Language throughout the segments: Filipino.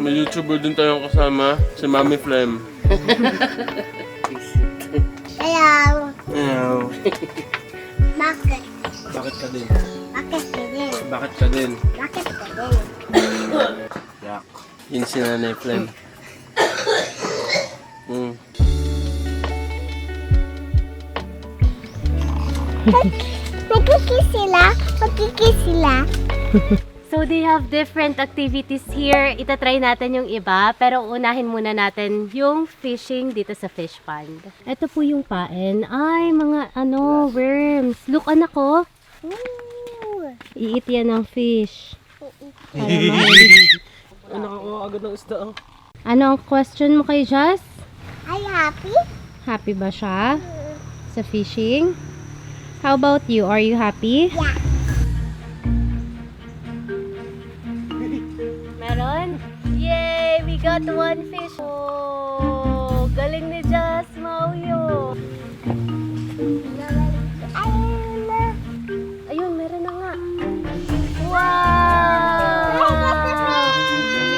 May YouTuber din tayong kasama, si Mami Flem. Hello. Hello. Bakit? Bakit ka din? Bakit ka din? Bakit ka din? Bakit ka din? Yak. Yun si Nanay Flem. Magkikis sila? Magkikis sila? So they have different activities here. Itatry natin yung iba, pero unahin muna natin yung fishing dito sa fish pond. Ito po yung pain. Ay, mga worms. Look, anak ko. Iit yan ng fish. Para mahuli. Anak ako agad ng isda. Ano ang question mo kay Jess? Are you happy? Happy ba siya sa fishing? How about you? Are you happy? Yeah. Meron? Yay! We got one fish! Oh, galing ni Jess, Mauyo! Ayun, meron na nga! Wow!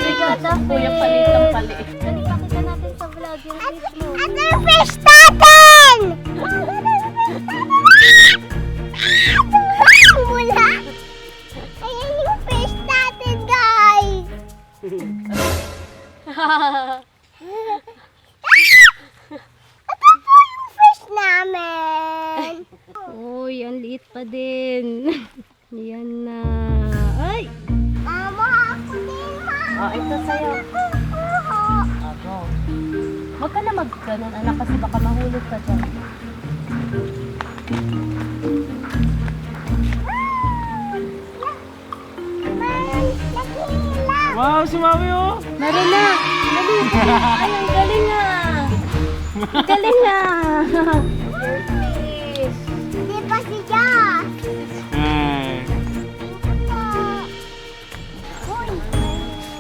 We got a fish! Kuya, palit ang palit. Dali, pakita natin sa vlog yung fish mo. Ito yung fish natin! Mula! Ayan yung fish natin, guys! Ito po yung fish namin! Uy, ang liit pa din. Yan na. Ay! Mama, ako din, ma! Ito sa'yo. Kukuha. Ako. Huwag ka na mag-ganon, anak, kasi baka mahulog ka dyan. Wow, si Mami oh! Meron na! Dali! Ay, ang galing ah! Ang galing ah! Your fish! Hindi pa si Josh! Hey. Uy!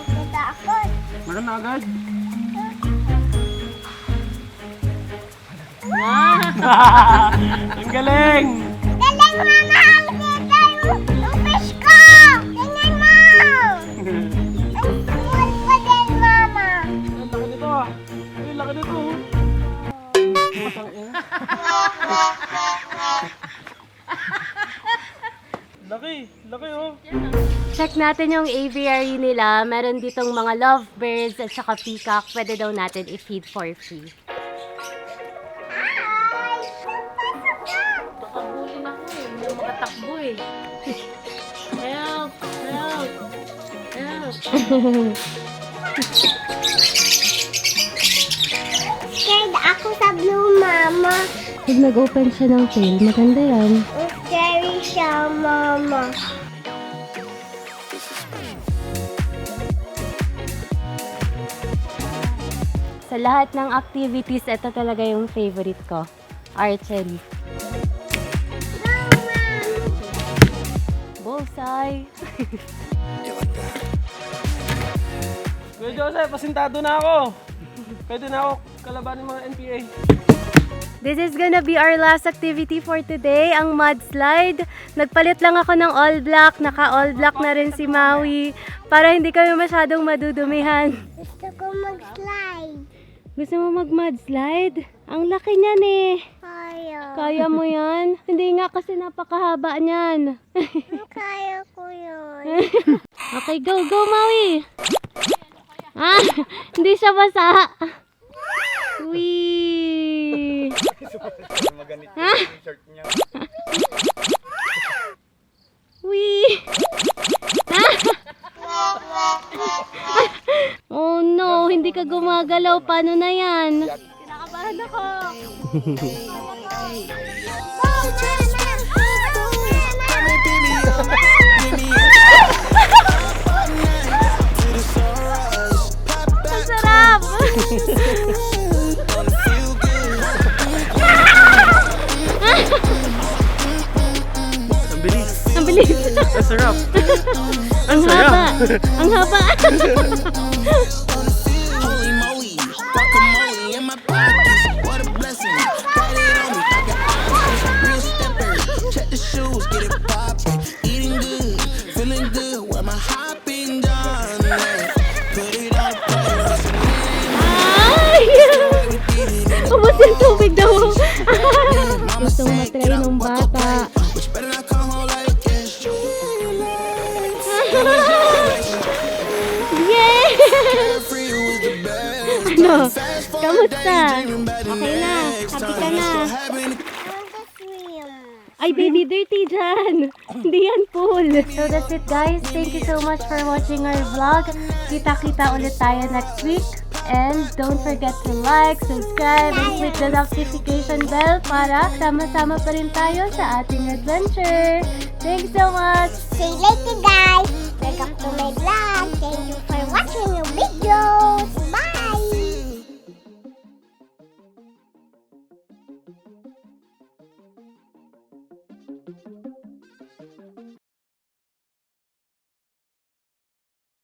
Natakot! Meron na agad? Ang galing! Galing, mama! Kita yung fish ko! Ganyan mo! Ang small ko din, mama! Ang laki nito ah! Ang laki nito oh! Laki! Laki oh! Check natin yung aviary nila. Meron ditong mga lovebirds at saka peacock. Pwede daw natin i-feed for free. Pakabulin ako eh. Hindi ako makatakbo eh. Help! Help! Help! Scared ako sa blue, mama. Pag nag-open siya ng tail, maganda yan. Scary siya, mama. Sa lahat ng activities, ito talaga yung favorite ko. Archery. Bullseye! Kuya Joseph, pasintado na ako! Pwede na ako kalabanin mga NPA. This is gonna be our last activity for today, ang mudslide. Nagpalit lang ako ng all black, naka all black na rin si Maui para hindi kami masyadong madudumihan. Gusto ko mag-slide. Gusto mo mag-mudslide? Ang laki niyan eh. Kaya. Kaya mo yan? Hindi nga kasi napakahaba niyan. Kaya ko yun. Okay, go, go Maui! Ah, hindi siya basa. Wee! Ha? Wee! Ha? Oh no, hindi ka gumagalaw. Paano na yan? Kinakabahan ako. Ang sarap! Ang bilis! Ang bilis! Ang sarap! Ang haba! Ang haba! Kamusta? Okay na. Happy ka na. I want to swim. Ay, baby, dirty dyan. Hindi yan pool. So that's it, guys. Thank you so much for watching our vlog. Kita-kita ulit tayo next week. And don't forget to like, subscribe, and click the notification bell para sama-sama pa rin tayo sa ating adventure. Thanks so much! See you later, guys. Welcome to my vlog. Thank you for watching your video.